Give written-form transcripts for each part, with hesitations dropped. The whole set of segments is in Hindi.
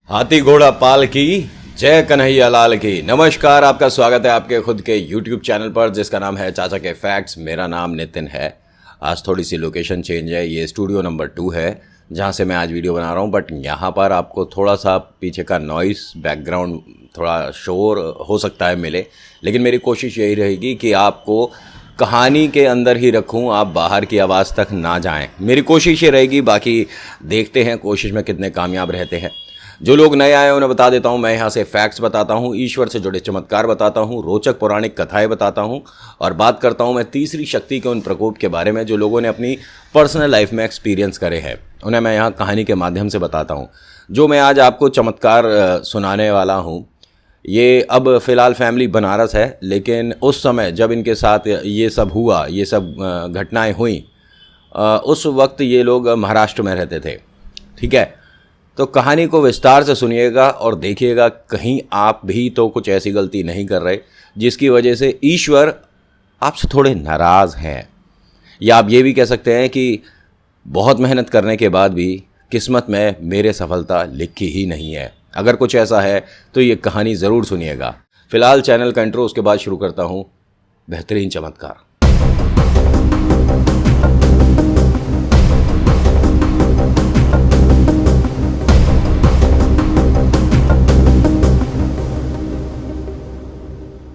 हाथी घोड़ा पाल की जय कन्हैया लाल की। नमस्कार, आपका स्वागत है आपके खुद के YouTube चैनल पर जिसका नाम है चाचा के फैक्ट्स। मेरा नाम नितिन है। आज थोड़ी सी लोकेशन चेंज है, ये स्टूडियो नंबर 2 है जहाँ से मैं आज वीडियो बना रहा हूँ। बट यहाँ पर आपको थोड़ा सा पीछे का नॉइस, बैकग्राउंड, थोड़ा शोर हो सकता है मिले, लेकिन मेरी कोशिश यही रहेगी कि आपको कहानी के अंदर ही रखूं, आप बाहर की आवाज़ तक ना जाएं। मेरी कोशिश ये रहेगी, बाकी देखते हैं कोशिश में कितने कामयाब रहते हैं। जो लोग नए आए उन्हें बता देता हूं, मैं यहाँ से फैक्ट्स बताता हूं, ईश्वर से जुड़े चमत्कार बताता हूं, रोचक पौराणिक कथाएं बताता हूं और बात करता हूं मैं तीसरी शक्ति के उन प्रकोप के बारे में जो लोगों ने अपनी पर्सनल लाइफ में एक्सपीरियंस करे हैं। उन्हें मैं यहाँ कहानी के माध्यम से बताता हूँ। जो मैं आज आपको चमत्कार सुनाने वाला हूँ, ये अब फ़िलहाल फैमिली बनारस है, लेकिन उस समय जब इनके साथ ये सब हुआ, ये सब घटनाएं हुई, उस वक्त ये लोग महाराष्ट्र में रहते थे। ठीक है, तो कहानी को विस्तार से सुनिएगा और देखिएगा कहीं आप भी तो कुछ ऐसी गलती नहीं कर रहे जिसकी वजह से ईश्वर आपसे थोड़े नाराज़ हैं। या आप ये भी कह सकते हैं कि बहुत मेहनत करने के बाद भी किस्मत में मेरे सफलता लिखी ही नहीं है। अगर कुछ ऐसा है तो ये कहानी ज़रूर सुनिएगा। फ़िलहाल चैनल का इंट्रो, उसके बाद शुरू करता हूँ बेहतरीन चमत्कार।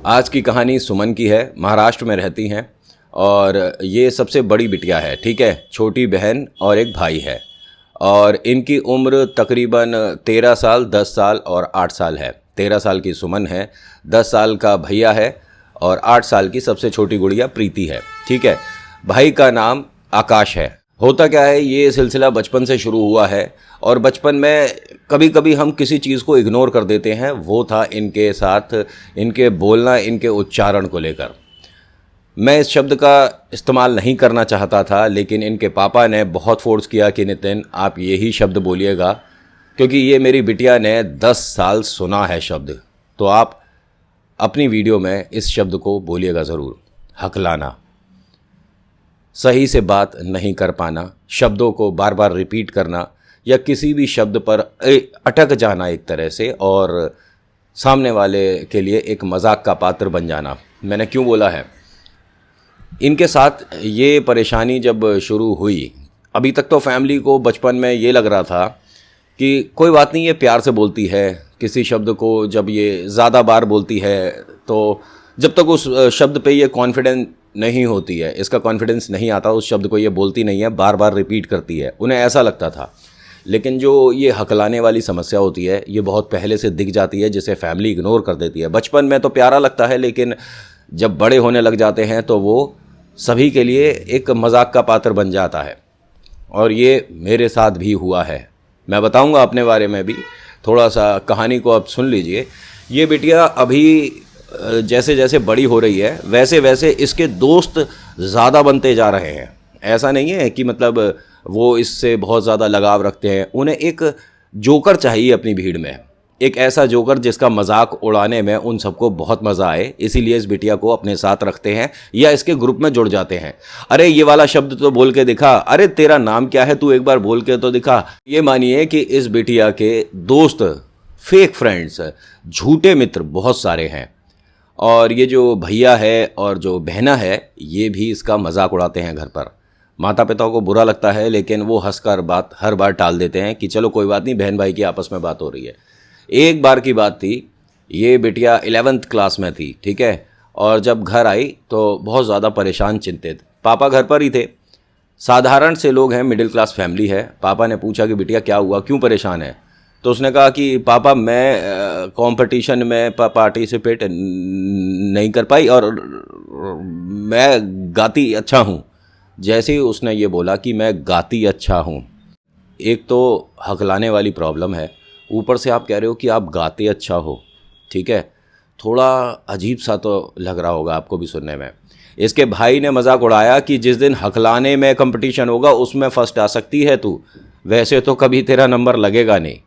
आज की कहानी सुमन की है। महाराष्ट्र में रहती हैं और ये सबसे बड़ी बिटिया है। ठीक है, छोटी बहन और एक भाई है और इनकी उम्र तकरीबन 13 साल, 10 साल और 8 साल है। 13 साल की सुमन है, 10 साल का भैया है और 8 साल की सबसे छोटी गुड़िया प्रीति है। ठीक है, भाई का नाम आकाश है। होता क्या है, ये सिलसिला बचपन से शुरू हुआ है और बचपन में कभी कभी हम किसी चीज़ को इग्नोर कर देते हैं। वो था इनके साथ इनके बोलना, इनके उच्चारण को लेकर। मैं इस शब्द का इस्तेमाल नहीं करना चाहता था, लेकिन इनके पापा ने बहुत फोर्स किया कि नितिन आप यही शब्द बोलिएगा, क्योंकि ये मेरी बिटिया ने 10 साल सुना है शब्द। तो आप अपनी वीडियो में इस शब्द को बोलिएगा ज़रूर। हकलाना, सही से बात नहीं कर पाना, शब्दों को बार बार रिपीट करना या किसी भी शब्द पर अटक जाना एक तरह से, और सामने वाले के लिए एक मजाक का पात्र बन जाना। मैंने क्यों बोला है, इनके साथ ये परेशानी जब शुरू हुई, अभी तक तो फैमिली को बचपन में ये लग रहा था कि कोई बात नहीं, ये प्यार से बोलती है। किसी शब्द को जब ये ज़्यादा बार बोलती है तो जब तक उस शब्द पे ये कॉन्फिडेंट नहीं होती है, इसका कॉन्फिडेंस नहीं आता, उस शब्द को ये बोलती नहीं है, बार बार रिपीट करती है। उन्हें ऐसा लगता था। लेकिन जो ये हकलाने वाली समस्या होती है, ये बहुत पहले से दिख जाती है, जिसे फैमिली इग्नोर कर देती है। बचपन में तो प्यारा लगता है, लेकिन जब बड़े होने लग जाते हैं तो वो सभी के लिए एक मजाक का पात्र बन जाता है। और ये मेरे साथ भी हुआ है। मैं बताऊंगा अपने बारे में भी। थोड़ा सा कहानी को आप सुन लीजिए। ये बिटिया अभी जैसे जैसे बड़ी हो रही है, वैसे वैसे इसके दोस्त ज़्यादा बनते जा रहे हैं। ऐसा नहीं है कि मतलब वो इससे बहुत ज़्यादा लगाव रखते हैं। उन्हें एक जोकर चाहिए अपनी भीड़ में, एक ऐसा जोकर जिसका मजाक उड़ाने में उन सबको बहुत मज़ा आए। इसीलिए इस बिटिया को अपने साथ रखते हैं या इसके ग्रुप में जुड़ जाते हैं। अरे ये वाला शब्द तो बोल के दिखा, अरे तेरा नाम क्या है, तू एक बार बोल के तो दिखा। ये मानिए कि इस बिटिया के दोस्त, फेक फ्रेंड्स, झूठे मित्र बहुत सारे हैं। और ये जो भैया है और जो बहना है, ये भी इसका मजाक उड़ाते हैं घर पर। माता पिता को बुरा लगता है, लेकिन वो हंसकर बात हर बार टाल देते हैं कि चलो कोई बात नहीं, बहन भाई की आपस में बात हो रही है। एक बार की बात थी, ये बिटिया 11th क्लास में थी। ठीक है, और जब घर आई तो बहुत ज़्यादा परेशान, चिंतित। पापा घर पर ही थे। साधारण से लोग हैं, मिडिल क्लास फैमिली है। पापा ने पूछा कि बिटिया क्या हुआ, क्यों परेशान है? तो उसने कहा कि पापा मैं कंपटीशन में पार्टिसिपेट नहीं कर पाई और मैं गाती अच्छा हूँ। जैसे ही उसने ये बोला कि मैं गाती अच्छा हूँ, एक तो हकलाने वाली प्रॉब्लम है, ऊपर से आप कह रहे हो कि आप गाते अच्छा हो। ठीक है, थोड़ा अजीब सा तो लग रहा होगा आपको भी सुनने में। इसके भाई ने मजाक उड़ाया कि जिस दिन हकलाने में कंपटीशन होगा उसमें फर्स्ट आ सकती है तू, वैसे तो कभी तेरा नंबर लगेगा नहीं।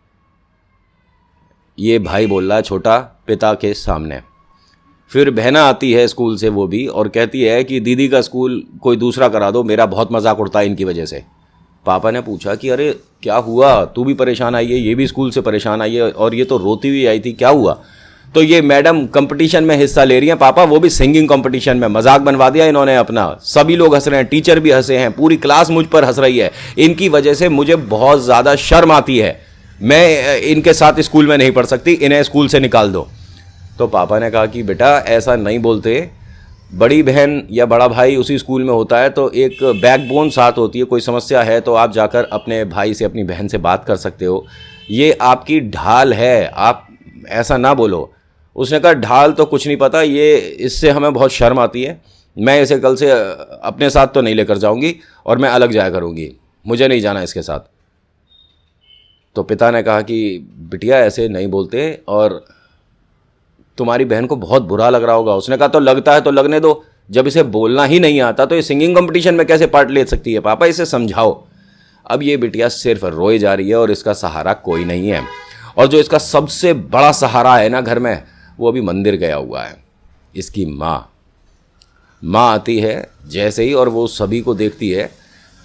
ये भाई बोल रहा है छोटा, पिता के सामने। फिर बहना आती है स्कूल से वो भी, और कहती है कि दीदी का स्कूल कोई दूसरा करा दो, मेरा बहुत मजाक उड़ता है इनकी वजह से। पापा ने पूछा कि अरे क्या हुआ, तू भी परेशान आई है, ये भी स्कूल से परेशान आई है और ये तो रोती हुई आई थी, क्या हुआ? तो ये मैडम कंपटीशन में हिस्सा ले रही हैं पापा, वो भी सिंगिंग कंपटीशन में। मजाक बनवा दिया इन्होंने अपना, सभी लोग हंस रहे हैं, टीचर भी हंसे हैं, पूरी क्लास मुझ पर हंस रही है। इनकी वजह से मुझे बहुत ज़्यादा शर्म आती है, मैं इनके साथ स्कूल में नहीं पढ़ सकती, इन्हें स्कूल से निकाल दो। तो पापा ने कहा कि बेटा ऐसा नहीं बोलते, बड़ी बहन या बड़ा भाई उसी स्कूल में होता है तो एक बैकबोन साथ होती है, कोई समस्या है तो आप जाकर अपने भाई से अपनी बहन से बात कर सकते हो, ये आपकी ढाल है, आप ऐसा ना बोलो। उसने कहा ढाल तो कुछ नहीं पता, ये इससे हमें बहुत शर्म आती है, मैं इसे कल से अपने साथ तो नहीं लेकर जाऊंगी और मैं अलग जाया करूंगी, मुझे नहीं जाना इसके साथ। तो पिता ने कहा कि बिटिया ऐसे नहीं बोलते और तुम्हारी बहन को बहुत बुरा लग रहा होगा। उसने कहा तो लगता है तो लगने दो, जब इसे बोलना ही नहीं आता तो ये सिंगिंग कंपटीशन में कैसे पार्ट ले सकती है? पापा इसे समझाओ। अब ये बिटिया सिर्फ रोए जा रही है और इसका सहारा कोई नहीं है। और जो इसका सबसे बड़ा सहारा है ना घर में, वो अभी मंदिर गया हुआ है, इसकी माँ आती है जैसे ही और वो सभी को देखती है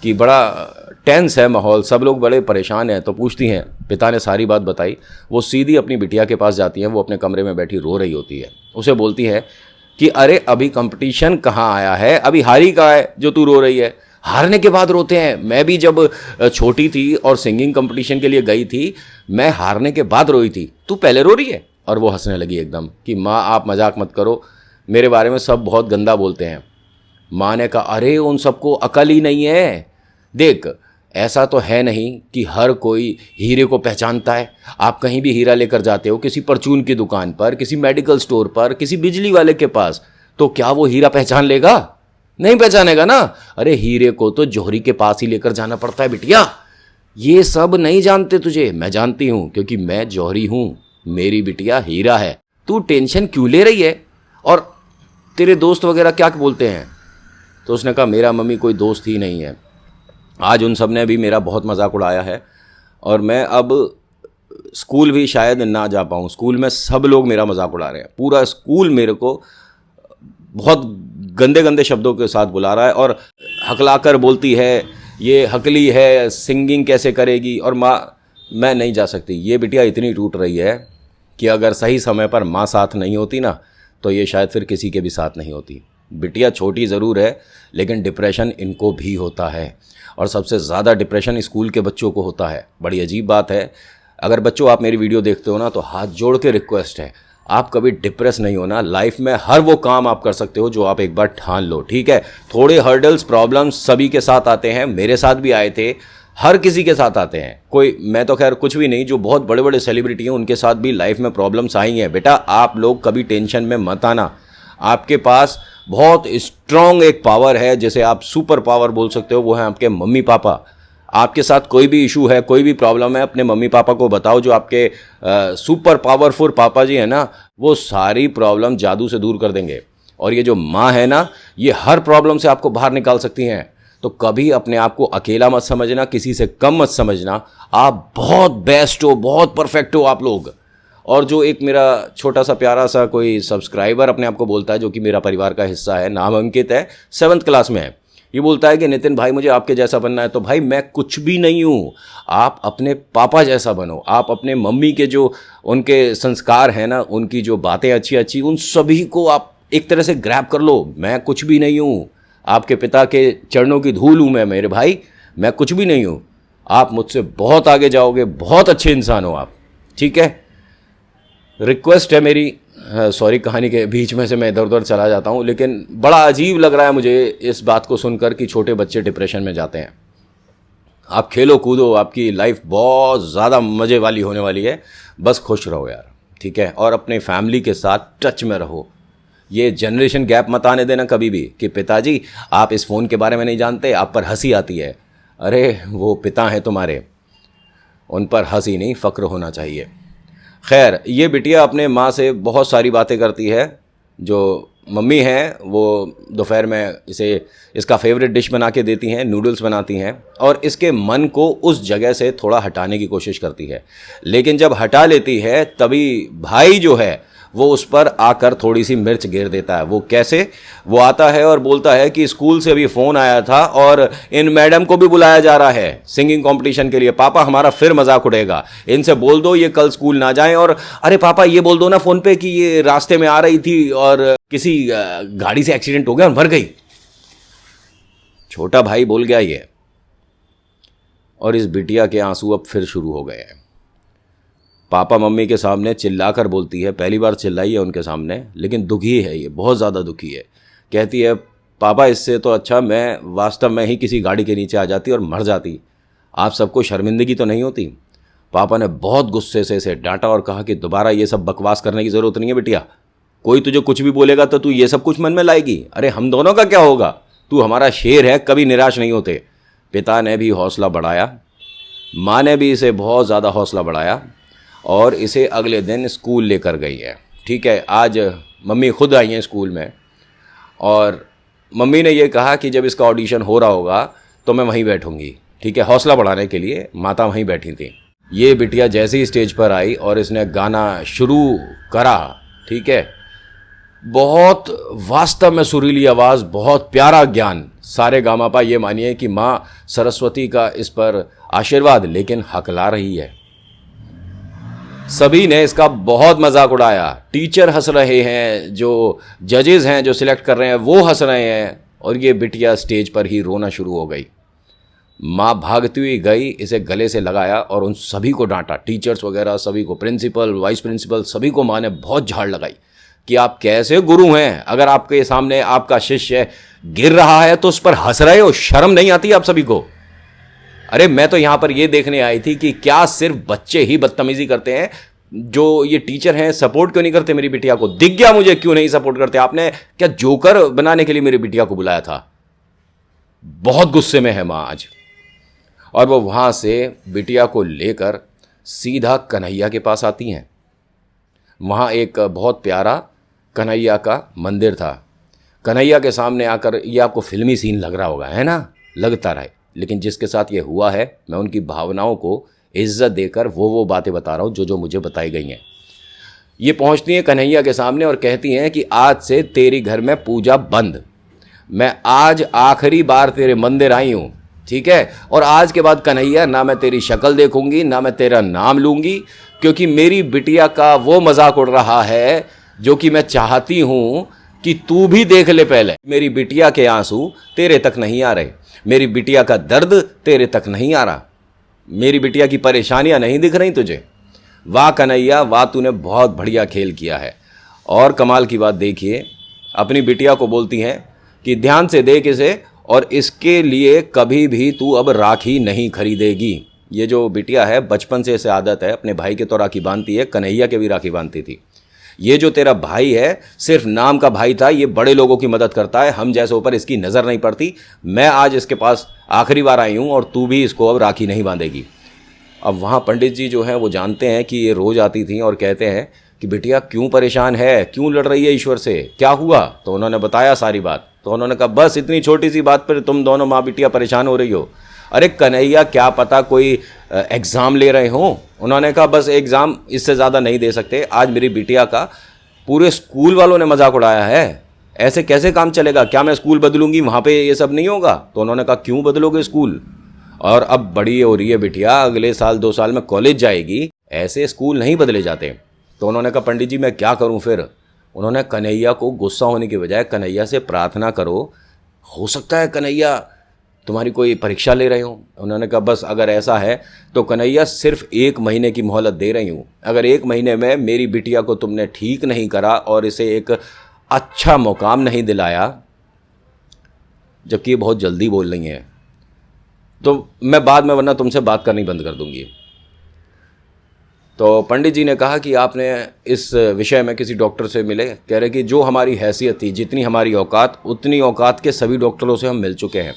कि बड़ा टेंस है माहौल, सब लोग बड़े परेशान हैं, तो पूछती हैं। पिता ने सारी बात बताई, वो सीधी अपनी बिटिया के पास जाती हैं, वो अपने कमरे में बैठी रो रही होती है। उसे बोलती है कि अरे अभी कंपटीशन कहाँ आया है, अभी हारी कहाँ है जो तू रो रही है? हारने के बाद रोते हैं, मैं भी जब छोटी थी और सिंगिंग कंपटीशन के लिए गई थी, मैं हारने के बाद रोई थी, तू पहले रो रही है? और वो हंसने लगी एकदम कि माँ आप मजाक मत करो, मेरे बारे में सब बहुत गंदा बोलते हैं। माँ ने कहा अरे उन सबको अकल ही नहीं है, देख ऐसा तो है नहीं कि हर कोई हीरे को पहचानता है। आप कहीं भी हीरा लेकर जाते हो, किसी परचून की दुकान पर, किसी मेडिकल स्टोर पर, किसी बिजली वाले के पास, तो क्या वो हीरा पहचान लेगा? नहीं पहचानेगा ना। अरे हीरे को तो जौहरी के पास ही लेकर जाना पड़ता है बिटिया। ये सब नहीं जानते तुझे, मैं जानती हूँ क्योंकि मैं जौहरी हूँ, मेरी बिटिया हीरा है। तू टेंशन क्यों ले रही है? और तेरे दोस्त वगैरह क्या बोलते हैं? तो उसने कहा मेरा मम्मी कोई दोस्त ही नहीं है, आज उन सब ने भी मेरा बहुत मजाक उड़ाया है और मैं अब स्कूल भी शायद ना जा पाऊँ। स्कूल में सब लोग मेरा मजाक उड़ा रहे हैं, पूरा स्कूल मेरे को बहुत गंदे गंदे शब्दों के साथ बुला रहा है और हकलाकर बोलती है ये हकली है, सिंगिंग कैसे करेगी। और माँ मैं नहीं जा सकती। ये बिटिया इतनी टूट रही है कि अगर सही समय पर माँ साथ नहीं होती ना तो ये शायद फिर किसी के भी साथ नहीं होती। बिटिया छोटी ज़रूर है लेकिन डिप्रेशन इनको भी होता है और सबसे ज़्यादा डिप्रेशन स्कूल के बच्चों को होता है। बड़ी अजीब बात है। अगर बच्चों आप मेरी वीडियो देखते हो ना तो हाथ जोड़ के रिक्वेस्ट है, आप कभी डिप्रेस नहीं होना। लाइफ में हर वो काम आप कर सकते हो जो आप एक बार ठान लो, ठीक है? थोड़े हर्डल्स प्रॉब्लम्स सभी के साथ आते हैं, मेरे साथ भी आए थे, हर किसी के साथ आते हैं। कोई मैं तो खैर कुछ भी नहीं, जो बहुत बड़े बड़े सेलिब्रिटी हैं उनके साथ भी लाइफ में प्रॉब्लम्स आई हैं। बेटा आप लोग कभी टेंशन में मत आना, आपके पास बहुत स्ट्रॉन्ग एक पावर है जिसे आप सुपर पावर बोल सकते हो, वो है आपके मम्मी पापा। आपके साथ कोई भी इशू है, कोई भी प्रॉब्लम है, अपने मम्मी पापा को बताओ, जो आपके सुपर पावरफुल पापा जी हैं ना, वो सारी प्रॉब्लम जादू से दूर कर देंगे। और ये जो माँ है ना, ये हर प्रॉब्लम से आपको बाहर निकाल सकती हैं। तो कभी अपने आप को अकेला मत समझना, किसी से कम मत समझना, आप बहुत बेस्ट हो, बहुत परफेक्ट हो आप लोग। और जो एक मेरा छोटा सा प्यारा सा कोई सब्सक्राइबर अपने आप को बोलता है, जो कि मेरा परिवार का हिस्सा है, नाम अंकित है, 7th क्लास में है, ये बोलता है कि नितिन भाई मुझे आपके जैसा बनना है। तो भाई मैं कुछ भी नहीं हूँ, आप अपने पापा जैसा बनो। आप अपने मम्मी के जो उनके संस्कार हैं ना, उनकी जो बातें अच्छी अच्छी, उन सभी को आप एक तरह से ग्रैब कर लो। मैं कुछ भी नहीं हूँ, आपके पिता के चरणों की धूल हूँ मैं मेरे भाई, मैं कुछ भी नहीं हूँ। आप मुझसे बहुत आगे जाओगे, बहुत अच्छे इंसान हो आप, ठीक है? रिक्वेस्ट है मेरी, सॉरी कहानी के बीच में से मैं इधर उधर चला जाता हूँ, लेकिन बड़ा अजीब लग रहा है मुझे इस बात को सुनकर कि छोटे बच्चे डिप्रेशन में जाते हैं। आप खेलो कूदो, आपकी लाइफ बहुत ज़्यादा मज़े वाली होने वाली है, बस खुश रहो यार, ठीक है? और अपने फैमिली के साथ टच में रहो। ये जनरेशन गैप मत आने देना कभी भी कि पिताजी आप इस फ़ोन के बारे में नहीं जानते, आप पर हंसी आती है। अरे वो पिता हैं तुम्हारे, उन पर हंसी नहीं फ़क्र होना चाहिए। खैर, ये बिटिया अपने माँ से बहुत सारी बातें करती है। जो मम्मी हैं वो दोपहर में इसका फेवरेट डिश बना के देती हैं, नूडल्स बनाती हैं, और इसके मन को उस जगह से थोड़ा हटाने की कोशिश करती है। लेकिन जब हटा लेती है तभी भाई जो है वो उस पर आकर थोड़ी सी मिर्च गिर देता है। वो कैसे? वो आता है और बोलता है कि स्कूल से अभी फ़ोन आया था और इन मैडम को भी बुलाया जा रहा है सिंगिंग कंपटीशन के लिए। पापा हमारा फिर मजाक उड़ेगा, इनसे बोल दो ये कल स्कूल ना जाएं। और अरे पापा ये बोल दो ना फ़ोन पे कि ये रास्ते में आ रही थी और किसी गाड़ी से एक्सीडेंट हो गया और मर गई। छोटा भाई बोल गया ये, और इस बिटिया के आंसू अब फिर शुरू हो गए हैं। पापा मम्मी के सामने चिल्लाकर बोलती है, पहली बार चिल्लाई है उनके सामने, लेकिन दुखी है ये, बहुत ज़्यादा दुखी है। कहती है पापा इससे तो अच्छा मैं वास्तव में ही किसी गाड़ी के नीचे आ जाती और मर जाती, आप सबको शर्मिंदगी तो नहीं होती। पापा ने बहुत गुस्से से इसे डांटा और कहा कि दोबारा ये सब बकवास करने की ज़रूरत नहीं है बिटिया, कोई तुझे कुछ भी बोलेगा तो तू ये सब कुछ मन में लाएगी। अरे हम दोनों का क्या होगा, तू हमारा शेर है, कभी निराश नहीं होते। पिता ने भी हौसला बढ़ाया, माँ ने भी इसे बहुत ज़्यादा हौसला बढ़ाया और इसे अगले दिन स्कूल लेकर गई है। ठीक है, आज मम्मी खुद आई हैं स्कूल में और मम्मी ने ये कहा कि जब इसका ऑडिशन हो रहा होगा तो मैं वहीं बैठूंगी। ठीक है, हौसला बढ़ाने के लिए माता वहीं बैठी थी। ये बिटिया जैसे ही स्टेज पर आई और इसने गाना शुरू करा, ठीक है, बहुत वास्तव में सुरीली आवाज़, बहुत प्यारा ज्ञान, सारे गामापा, ये मानिए कि माँ सरस्वती का इस पर आशीर्वाद, लेकिन हकला रही है। सभी ने इसका बहुत मजाक उड़ाया, टीचर हंस रहे हैं, जो जजेस हैं जो सिलेक्ट कर रहे हैं वो हंस रहे हैं, और ये बिटिया स्टेज पर ही रोना शुरू हो गई। माँ भागती हुई गई, इसे गले से लगाया और उन सभी को डांटा, टीचर्स वगैरह सभी को, प्रिंसिपल वाइस प्रिंसिपल सभी को माँ ने बहुत झाड़ लगाई कि आप कैसे गुरु हैं, अगर आपके सामने आपका शिष्य गिर रहा है तो उस पर हंस रहे हो, शर्म नहीं आती आप सभी को? अरे मैं तो यहाँ पर ये देखने आई थी कि क्या सिर्फ बच्चे ही बदतमीजी करते हैं, जो ये टीचर हैं सपोर्ट क्यों नहीं करते मेरी बिटिया को? दिख गया मुझे क्यों नहीं सपोर्ट करते। आपने क्या जोकर बनाने के लिए मेरी बिटिया को बुलाया था? बहुत गुस्से में है माँ आज। और वो वहाँ से बिटिया को लेकर सीधा कन्हैया के पास आती हैं। वहाँ एक बहुत प्यारा कन्हैया का मंदिर था। कन्हैया के सामने आकर, ये आपको फिल्मी सीन लग रहा होगा, है ना? लगता रहे, लेकिन जिसके साथ ये हुआ है मैं उनकी भावनाओं को इज्जत देकर वो बातें बता रहा हूँ जो मुझे बताई गई हैं। ये पहुँचती हैं कन्हैया के सामने और कहती हैं कि आज से तेरी घर में पूजा बंद, मैं आज आखिरी बार तेरे मंदिर आई हूँ, ठीक है? और आज के बाद कन्हैया ना मैं तेरी शक्ल देखूंगी ना मैं तेरा नाम लूँगी, क्योंकि मेरी बिटिया का वो मजाक उड़ रहा है जो कि मैं चाहती हूँ कि तू भी देख ले। पहले मेरी बिटिया के आंसू तेरे तक नहीं आ रहे, मेरी बिटिया का दर्द तेरे तक नहीं आ रहा, मेरी बिटिया की परेशानियां नहीं दिख रही तुझे। वाह कन्हैया वाह, तूने बहुत बढ़िया खेल किया है। और कमाल की बात देखिए, अपनी बिटिया को बोलती हैं कि ध्यान से देख इसे, और इसके लिए कभी भी तू अब राखी नहीं खरीदेगी। ये जो बिटिया है बचपन से इसे आदत है, अपने भाई के तो राखी बांधती है, कन्हैया के भी राखी बांधती थी। ये जो तेरा भाई है सिर्फ नाम का भाई था, ये बड़े लोगों की मदद करता है, हम जैसे ऊपर इसकी नज़र नहीं पड़ती। मैं आज इसके पास आखिरी बार आई हूँ और तू भी इसको अब राखी नहीं बांधेगी। अब वहाँ पंडित जी जो हैं वो जानते हैं कि ये रोज़ आती थी और कहते हैं कि बिटिया क्यों परेशान है, क्यों लड़ रही है ईश्वर से, क्या हुआ? तो उन्होंने बताया सारी बात। तो उन्होंने कहा बस इतनी छोटी सी बात पर तुम दोनों माँ बिटिया परेशान हो रही हो। अरे कन्हैया क्या पता कोई एग्ज़ाम ले रहे हों। उन्होंने कहा बस एग्ज़ाम, इससे ज़्यादा नहीं दे सकते। आज मेरी बिटिया का पूरे स्कूल वालों ने मजाक उड़ाया है, ऐसे कैसे काम चलेगा? क्या मैं स्कूल बदलूंगी वहाँ पे ये सब नहीं होगा? तो उन्होंने कहा क्यों बदलोगे स्कूल? और अब बड़ी हो रही है बिटिया, अगले साल 2 साल में कॉलेज जाएगी, ऐसे स्कूल नहीं बदले जाते। तो उन्होंने कहा पंडित जी मैं क्या करूँ फिर? उन्होंने कन्हैया को गुस्सा होने के बजाय कन्हैया से प्रार्थना करो, हो सकता है कन्हैया तुम्हारी कोई परीक्षा ले रहे हो। उन्होंने कहा बस अगर ऐसा है तो कन्हैया सिर्फ 1 महीने की मोहलत दे रही हूँ, अगर 1 महीने में मेरी बिटिया को तुमने ठीक नहीं करा और इसे एक अच्छा मुकाम नहीं दिलाया, जबकि ये बहुत जल्दी बोल रही हैं, तो मैं बाद में वरना तुमसे बात करनी बंद कर दूंगी। तो पंडित जी ने कहा कि आपने इस विषय में किसी डॉक्टर से मिले? कह रहे कि जो हमारी हैसियत थी, जितनी हमारी औकात, उतनी औकात के सभी डॉक्टरों से हम मिल चुके हैं।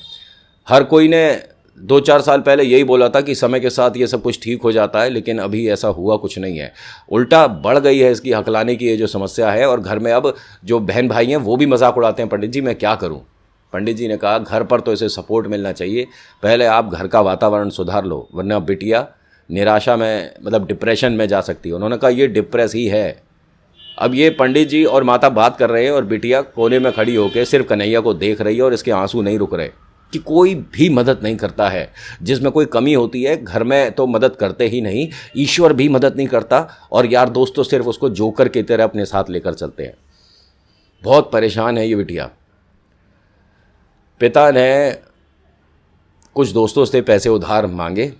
हर कोई ने 2-4 साल पहले यही बोला था कि समय के साथ ये सब कुछ ठीक हो जाता है, लेकिन अभी ऐसा हुआ कुछ नहीं है, उल्टा बढ़ गई है इसकी हकलाने की ये जो समस्या है। और घर में अब जो बहन भाई हैं वो भी मजाक उड़ाते हैं। पंडित जी मैं क्या करूं? पंडित जी ने कहा घर पर तो इसे सपोर्ट मिलना चाहिए, पहले आप घर का वातावरण सुधार लो, वरना बिटिया निराशा में, मतलब डिप्रेशन में जा सकती है। उन्होंने कहा ये डिप्रेस ही है, अब ये पंडित जी और माता बात कर रहे हैं और बिटिया कोने में खड़ी होकर सिर्फ कन्हैया को देख रही है और इसके आंसू नहीं रुक रहे कि कोई भी मदद नहीं करता है। जिसमें कोई कमी होती है घर में तो मदद करते ही नहीं, ईश्वर भी मदद नहीं करता और यार दोस्त तो सिर्फ उसको जोकर की तरह अपने साथ लेकर चलते हैं। बहुत परेशान है ये बिटिया। पिता ने कुछ दोस्तों से पैसे उधार मांगे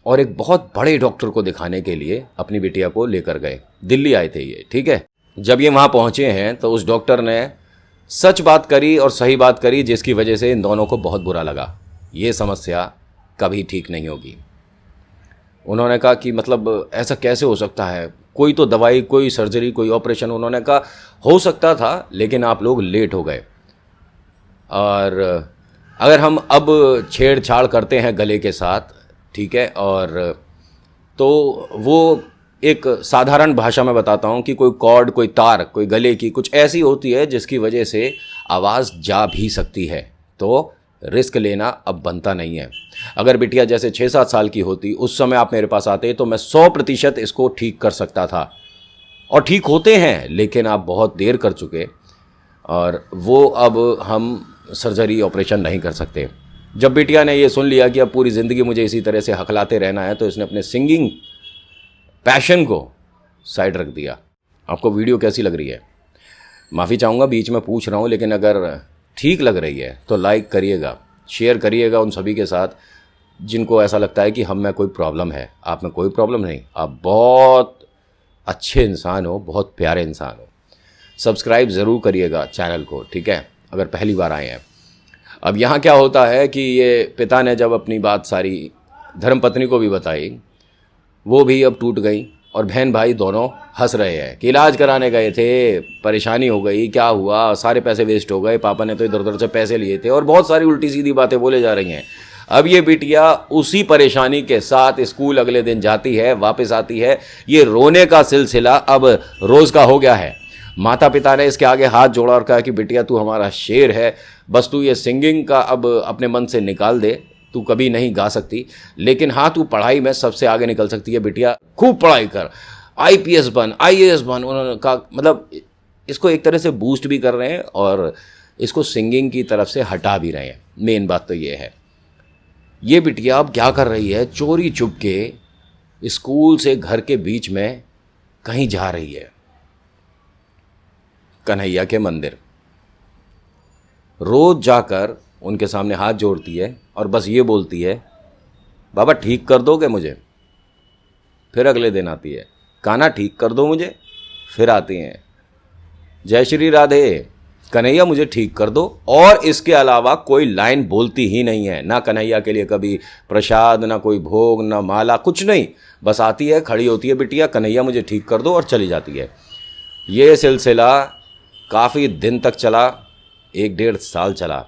और एक बहुत बड़े डॉक्टर को दिखाने के लिए अपनी बिटिया को लेकर गए। दिल्ली आए थे ये, ठीक है। जब ये वहाँ पहुँचे हैं तो उस डॉक्टर ने सच बात करी और सही बात करी, जिसकी वजह से इन दोनों को बहुत बुरा लगा। ये समस्या कभी ठीक नहीं होगी। उन्होंने कहा कि मतलब ऐसा कैसे हो सकता है, कोई तो दवाई, कोई सर्जरी, कोई ऑपरेशन। उन्होंने कहा हो सकता था लेकिन आप लोग लेट हो गए। और अगर हम अब छेड़छाड़ करते हैं गले के साथ, ठीक है, और तो वो एक साधारण भाषा में बताता हूँ कि कोई कॉर्ड, कोई तार, कोई गले की कुछ ऐसी होती है जिसकी वजह से आवाज़ जा भी सकती है। तो रिस्क लेना अब बनता नहीं है। अगर बिटिया जैसे 6-7 साल की होती, उस समय आप मेरे पास आते तो मैं 100% इसको ठीक कर सकता था। और ठीक होते हैं, लेकिन आप बहुत देर कर चुके और वो अब हम सर्जरी, ऑपरेशन नहीं कर सकते। जब बिटिया ने ये सुन लिया कि अब पूरी ज़िंदगी मुझे इसी तरह से हकलाते रहना है, तो इसने अपने सिंगिंग पैशन को साइड रख दिया। आपको वीडियो कैसी लग रही है? माफ़ी चाहूँगा बीच में पूछ रहा हूँ, लेकिन अगर ठीक लग रही है तो लाइक करिएगा, शेयर करिएगा उन सभी के साथ जिनको ऐसा लगता है कि हम में कोई प्रॉब्लम है। आप में कोई प्रॉब्लम नहीं, आप बहुत अच्छे इंसान हो, बहुत प्यारे इंसान हो। सब्सक्राइब ज़रूर करिएगा चैनल को, ठीक है, अगर पहली बार आए हैं। अब यहाँ क्या होता है कि ये पिता ने जब अपनी बात सारी धर्मपत्नी को भी बताई, वो भी अब टूट गई और बहन भाई दोनों हंस रहे हैं कि इलाज कराने गए थे, परेशानी हो गई, क्या हुआ, सारे पैसे वेस्ट हो गए, पापा ने तो इधर उधर से पैसे लिए थे, और बहुत सारी उल्टी सीधी बातें बोले जा रही हैं। अब ये बिटिया उसी परेशानी के साथ स्कूल अगले दिन जाती है, वापस आती है। ये रोने का सिलसिला अब रोज़ का हो गया है। माता पिता ने इसके आगे हाथ जोड़ा और कहा कि बिटिया तू हमारा शेर है, बस तू ये सिंगिंग का अब अपने मन से निकाल दे, तू कभी नहीं गा सकती, लेकिन हाँ तू पढ़ाई में सबसे आगे निकल सकती है बिटिया, खूब पढ़ाई कर, आईपीएस बन, आईएएस बन। उन्होंने कहा, मतलब इसको एक तरह से बूस्ट भी कर रहे हैं और इसको सिंगिंग की तरफ से हटा भी रहे हैं। मेन बात तो ये है। ये बिटिया अब क्या कर रही है, चोरी छुप के स्कूल से घर के बीच में कहीं जा रही है, कन्हैया के मंदिर। रोज जाकर उनके सामने हाथ जोड़ती है और बस ये बोलती है, बाबा ठीक कर दोगे मुझे? फिर अगले दिन आती है, कान्हा ठीक कर दो मुझे। फिर आती हैं, जय श्री राधे, कन्हैया मुझे ठीक कर दो। और इसके अलावा कोई लाइन बोलती ही नहीं है, ना कन्हैया के लिए कभी प्रसाद, ना कोई भोग, ना माला, कुछ नहीं। बस आती है, खड़ी होती है बिटिया, कन्हैया मुझे ठीक कर दो, और चली जाती है। ये सिलसिला काफ़ी दिन तक चला, 1-1.5 साल चला।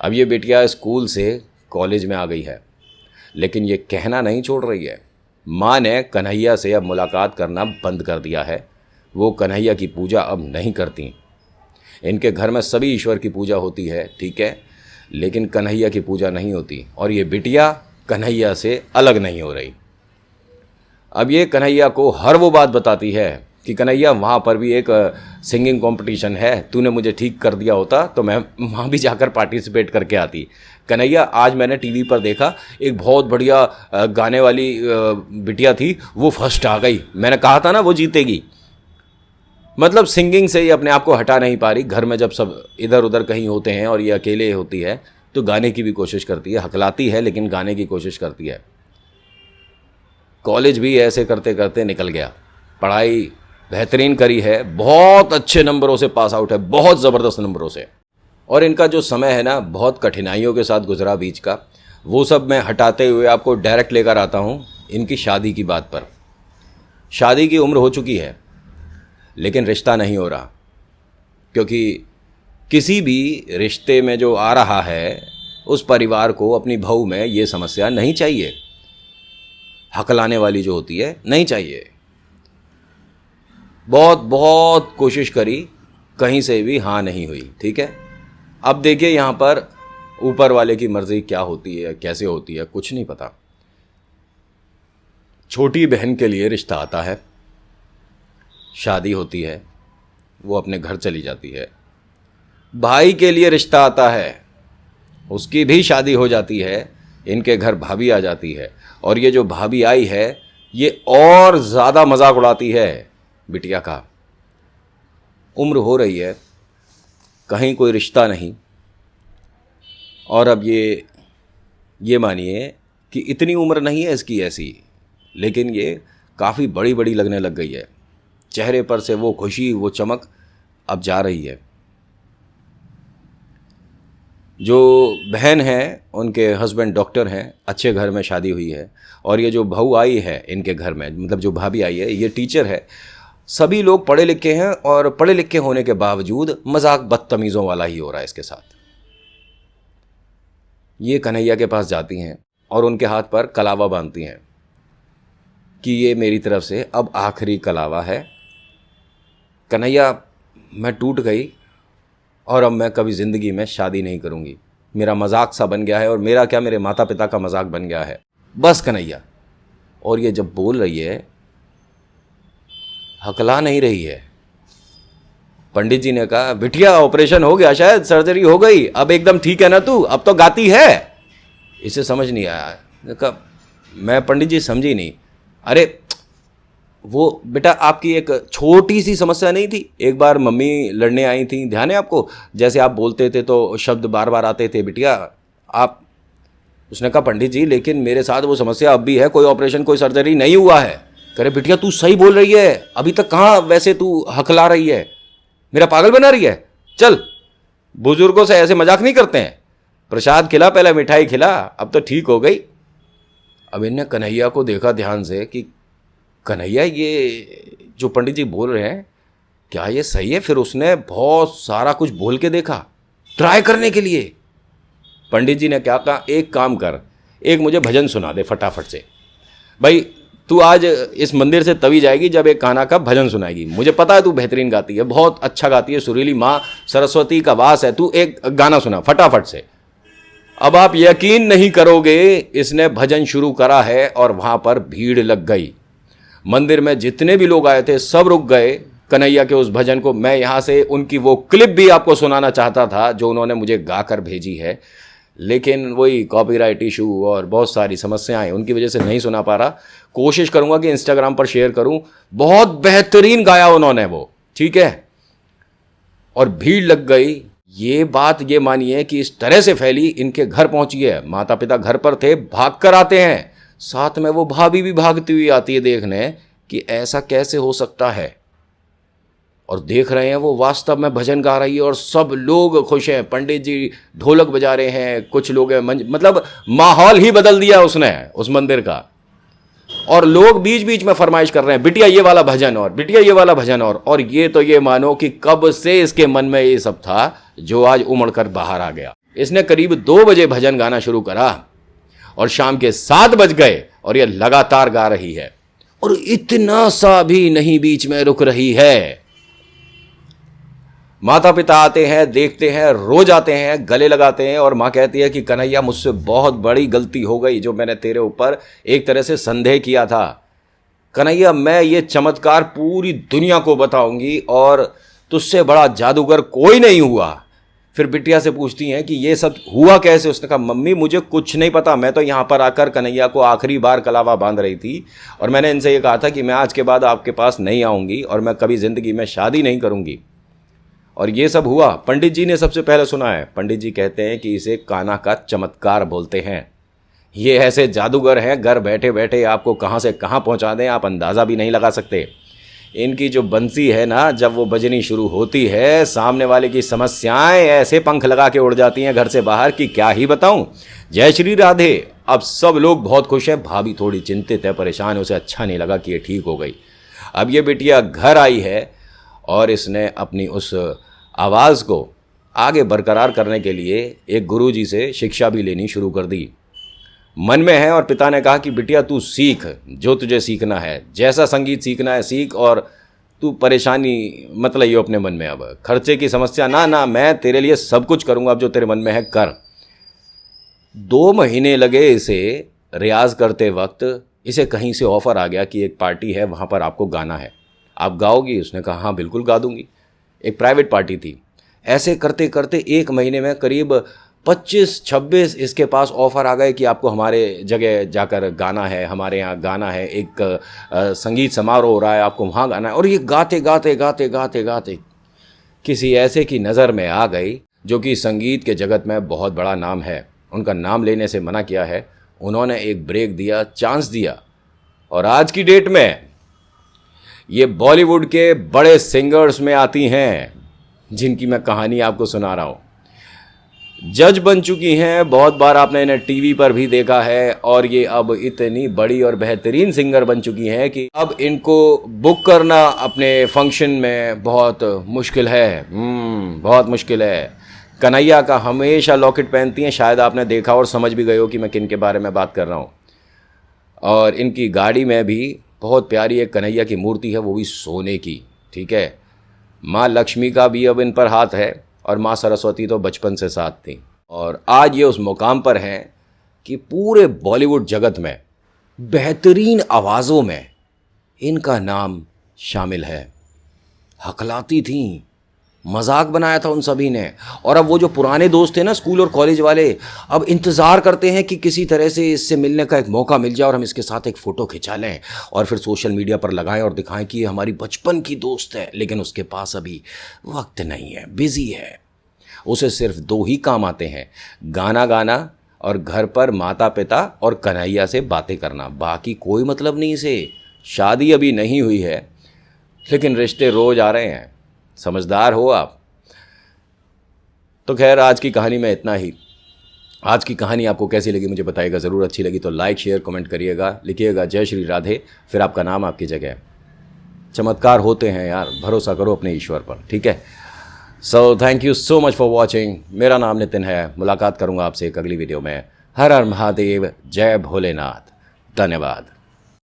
अब ये बिटिया स्कूल से कॉलेज में आ गई है, लेकिन ये कहना नहीं छोड़ रही है। माँ ने कन्हैया से अब मुलाकात करना बंद कर दिया है। वो कन्हैया की पूजा अब नहीं करती। इनके घर में सभी ईश्वर की पूजा होती है, ठीक है, लेकिन कन्हैया की पूजा नहीं होती। और ये बिटिया कन्हैया से अलग नहीं हो रही। अब ये कन्हैया को हर वो बात बताती है कि कन्हैया वहाँ पर भी एक सिंगिंग कंपटीशन है, तूने मुझे ठीक कर दिया होता तो मैं वहाँ भी जाकर पार्टिसिपेट करके आती। कन्हैया आज मैंने टीवी पर देखा, एक बहुत बढ़िया गाने वाली बिटिया थी, वो फर्स्ट आ गई, मैंने कहा था ना वो जीतेगी। मतलब सिंगिंग से ये अपने आप को हटा नहीं पा रही। घर में जब सब इधर उधर कहीं होते हैं और ये अकेले होती है तो गाने की भी कोशिश करती है, हकलाती है लेकिन गाने की कोशिश करती है। कॉलेज भी ऐसे करते करते निकल गया। पढ़ाई बेहतरीन करी है, बहुत अच्छे नंबरों से पास आउट है, बहुत ज़बरदस्त नंबरों से। और इनका जो समय है ना, बहुत कठिनाइयों के साथ गुजरा बीच का, वो सब मैं हटाते हुए आपको डायरेक्ट लेकर आता हूँ इनकी शादी की बात पर। शादी की उम्र हो चुकी है लेकिन रिश्ता नहीं हो रहा, क्योंकि किसी भी रिश्ते में जो आ रहा है उस परिवार को अपनी बहू में ये समस्या नहीं चाहिए, हकलाने वाली जो होती है नहीं चाहिए। बहुत बहुत कोशिश करी, कहीं से भी हाँ नहीं हुई, ठीक है। अब देखिए यहाँ पर ऊपर वाले की मर्ज़ी क्या होती है, कैसे होती है, कुछ नहीं पता। छोटी बहन के लिए रिश्ता आता है, शादी होती है, वो अपने घर चली जाती है। भाई के लिए रिश्ता आता है, उसकी भी शादी हो जाती है, इनके घर भाभी आ जाती है, और ये जो भाभी आई है ये और ज़्यादा मजाक उड़ाती है बिटिया का। उम्र हो रही है, कहीं कोई रिश्ता नहीं, और अब ये मानिए कि इतनी उम्र नहीं है इसकी ऐसी, लेकिन ये काफ़ी बड़ी बड़ी लगने लग गई है। चेहरे पर से वो खुशी, वो चमक अब जा रही है। जो बहन है उनके हस्बैंड डॉक्टर हैं, अच्छे घर में शादी हुई है, और ये जो बहू आई है इनके घर में, मतलब जो भाभी आई है, ये टीचर है। सभी लोग पढ़े लिखे हैं, और पढ़े लिखे होने के बावजूद मजाक बदतमीज़ों वाला ही हो रहा है इसके साथ। ये कन्हैया के पास जाती हैं और उनके हाथ पर कलावा बांधती हैं कि ये मेरी तरफ से अब आखिरी कलावा है। कन्हैया, मैं टूट गई और अब मैं कभी ज़िंदगी में शादी नहीं करूँगी। मेरा मजाक सा बन गया है, और मेरा क्या, मेरे माता पिता का मजाक बन गया है। बस कन्हैया। और ये जब बोल रही है, हकला नहीं रही है। पंडित जी ने कहा, बिटिया ऑपरेशन हो गया, शायद सर्जरी हो गई, अब एकदम ठीक है ना तू, अब तो गाती है। इसे समझ नहीं आया। कहा, मैं पंडित जी समझी नहीं। अरे वो बेटा आपकी एक छोटी सी समस्या नहीं थी, एक बार मम्मी लड़ने आई थी, ध्यान है आपको? जैसे आप बोलते थे तो शब्द बार बार आते थे बिटिया आप। उसने कहा, पंडित जी लेकिन मेरे साथ वो समस्या अब भी है, कोई ऑपरेशन कोई सर्जरी नहीं हुआ है। कह रहे, बिटिया तू सही बोल रही है, अभी तक कहाँ वैसे तू हकला रही है, मेरा पागल बना रही है। चल, बुजुर्गों से ऐसे मजाक नहीं करते हैं। प्रसाद खिला, पहले मिठाई खिला, अब तो ठीक हो गई। अब इनने कन्हैया को देखा ध्यान से कि कन्हैया ये जो पंडित जी बोल रहे हैं क्या ये सही है? फिर उसने बहुत सारा कुछ बोल के देखा ट्राई करने के लिए। पंडित जी ने क्या कहा, एक काम कर, एक मुझे भजन सुना दे फटाफट से। भाई तू आज इस मंदिर से तभी जाएगी जब एक कान्हा का भजन सुनाएगी। मुझे पता है तू बेहतरीन गाती है, बहुत अच्छा गाती है, सुरीली माँ सरस्वती का वास है, तू एक गाना सुना फटाफट से। अब आप यकीन नहीं करोगे, इसने भजन शुरू करा है और वहां पर भीड़ लग गई। मंदिर में जितने भी लोग आए थे सब रुक गए कन्हैया के उस भजन को। मैं यहाँ से उनकी वो क्लिप भी आपको सुनाना चाहता था जो उन्होंने मुझे गाकर भेजी है, लेकिन वही कॉपीराइट इशू और बहुत सारी समस्याएं उनकी वजह से नहीं सुना पा रहा। कोशिश करूंगा कि इंस्टाग्राम पर शेयर करूं। बहुत बेहतरीन गाया उन्होंने वो, ठीक है। और भीड़ लग गई। ये बात ये मानिए कि इस तरह से फैली, इनके घर पहुंची है। माता पिता घर पर थे, भाग कर आते हैं, साथ में वो भाभी भी भागती हुई आती है देखने कि ऐसा कैसे हो सकता है। और देख रहे हैं वो वास्तव में भजन गा रही है और सब लोग खुश हैं। पंडित जी ढोलक बजा रहे हैं, कुछ लोग हैं, मतलब माहौल ही बदल दिया उसने उस मंदिर का। और लोग बीच बीच में फरमाइश कर रहे हैं, बिटिया ये वाला भजन और, बिटिया ये वाला भजन और ये तो ये मानो कि कब से इसके मन में ये सब था जो आज उमड़ कर बाहर आ गया। इसने करीब 2 बजे भजन गाना शुरू करा और शाम के 7 बज गए और ये लगातार गा रही है और इतना सा भी नहीं बीच में रुक रही है। माता पिता आते हैं, देखते हैं, रोज आते हैं, गले लगाते हैं और माँ कहती है कि कन्हैया मुझसे बहुत बड़ी गलती हो गई जो मैंने तेरे ऊपर एक तरह से संदेह किया था। कन्हैया मैं ये चमत्कार पूरी दुनिया को बताऊंगी और तुझसे बड़ा जादूगर कोई नहीं हुआ। फिर बिटिया से पूछती हैं कि ये सब हुआ कैसे। उसने कहा मम्मी मुझे कुछ नहीं पता, मैं तो यहाँ पर आकर कन्हैया को आखिरी बार कलावा बांध रही थी और मैंने इनसे ये कहा था कि मैं आज के बाद आपके पास नहीं आऊँगी और मैं कभी ज़िंदगी में शादी नहीं करूँगी। और ये सब हुआ। पंडित जी ने सबसे पहले सुना है। पंडित जी कहते हैं कि इसे कान्हा का चमत्कार बोलते हैं। ये ऐसे जादूगर हैं, घर बैठे बैठे आपको कहाँ से कहाँ पहुँचा दें आप अंदाज़ा भी नहीं लगा सकते। इनकी जो बंसी है ना, जब वो बजनी शुरू होती है, सामने वाले की समस्याएं ऐसे पंख लगा के उड़ जाती हैं घर से बाहर कि क्या ही बताऊं। जय श्री राधे। अब सब लोग बहुत खुश हैं। भाभी थोड़ी चिंतित है, परेशान है, उसे अच्छा नहीं लगा कि ये ठीक हो गई। अब ये बिटिया घर आई है और इसने अपनी उस आवाज़ को आगे बरकरार करने के लिए एक गुरुजी से शिक्षा भी लेनी शुरू कर दी। मन में है और पिता ने कहा कि बिटिया तू सीख जो तुझे सीखना है, जैसा संगीत सीखना है सीख और तू परेशानी मत लियो अपने मन में। अब खर्चे की समस्या ना, मैं तेरे लिए सब कुछ करूँगा, अब जो तेरे मन में है कर। 2 महीने लगे इसे रियाज करते वक्त। इसे कहीं से ऑफ़र आ गया कि एक पार्टी है, वहाँ पर आपको गाना है, आप गाओगी? उसने कहा हाँ बिल्कुल गा दूँगी। एक प्राइवेट पार्टी थी। ऐसे करते करते एक महीने में करीब 25-26 इसके पास ऑफ़र आ गए कि आपको हमारे जगह जाकर गाना है, हमारे यहाँ गाना है, एक संगीत समारोह हो रहा है, आपको वहाँ गाना है। और ये गाते गाते गाते गाते गाते किसी ऐसे की नज़र में आ गई जो कि संगीत के जगत में बहुत बड़ा नाम है। उनका नाम लेने से मना किया है। उन्होंने एक ब्रेक दिया, चांस दिया, और आज की डेट में ये बॉलीवुड के बड़े सिंगर्स में आती हैं, जिनकी मैं कहानी आपको सुना रहा हूँ। जज बन चुकी हैं, बहुत बार आपने इन्हें टीवी पर भी देखा है, और ये अब इतनी बड़ी और बेहतरीन सिंगर बन चुकी हैं कि अब इनको बुक करना अपने फंक्शन में बहुत मुश्किल है। बहुत मुश्किल है। कन्हैया का हमेशा लॉकेट पहनती हैं, शायद आपने देखा और समझ भी गए हो कि मैं किन के बारे में बात कर रहा हूँ। और इनकी गाड़ी में भी बहुत प्यारी एक कन्हैया की मूर्ति है, वो भी सोने की। ठीक है, माँ लक्ष्मी का भी अब इन पर हाथ है, और माँ सरस्वती तो बचपन से साथ थी। और आज ये उस मुकाम पर हैं कि पूरे बॉलीवुड जगत में बेहतरीन आवाज़ों में इनका नाम शामिल है। हकलाती थीं, मजाक बनाया था उन सभी ने। और अब वो जो पुराने दोस्त थे ना, स्कूल और कॉलेज वाले, अब इंतज़ार करते हैं कि किसी तरह से इससे मिलने का एक मौका मिल जाए और हम इसके साथ एक फ़ोटो खिंचा लें और फिर सोशल मीडिया पर लगाएं और दिखाएं कि ये हमारी बचपन की दोस्त है। लेकिन उसके पास अभी वक्त नहीं है, बिज़ी है। उसे सिर्फ 2 ही काम आते हैं, गाना गाना और घर पर माता पिता और कन्हैया से बातें करना। बाकी कोई मतलब नहीं इसे। शादी अभी नहीं हुई है, लेकिन रिश्ते रोज़ आ रहे हैं। समझदार हो आप। तो खैर, आज की कहानी में इतना ही। आज की कहानी आपको कैसी लगी मुझे बताइएगा ज़रूर। अच्छी लगी तो लाइक शेयर कमेंट करिएगा, लिखिएगा जय श्री राधे, फिर आपका नाम आपकी जगह। चमत्कार होते हैं यार, भरोसा करो अपने ईश्वर पर। ठीक है, so thank you so much for watching. मेरा नाम नितिन है। मुलाकात करूंगा आपसे एक अगली वीडियो में। हर हर महादेव, जय भोलेनाथ। धन्यवाद।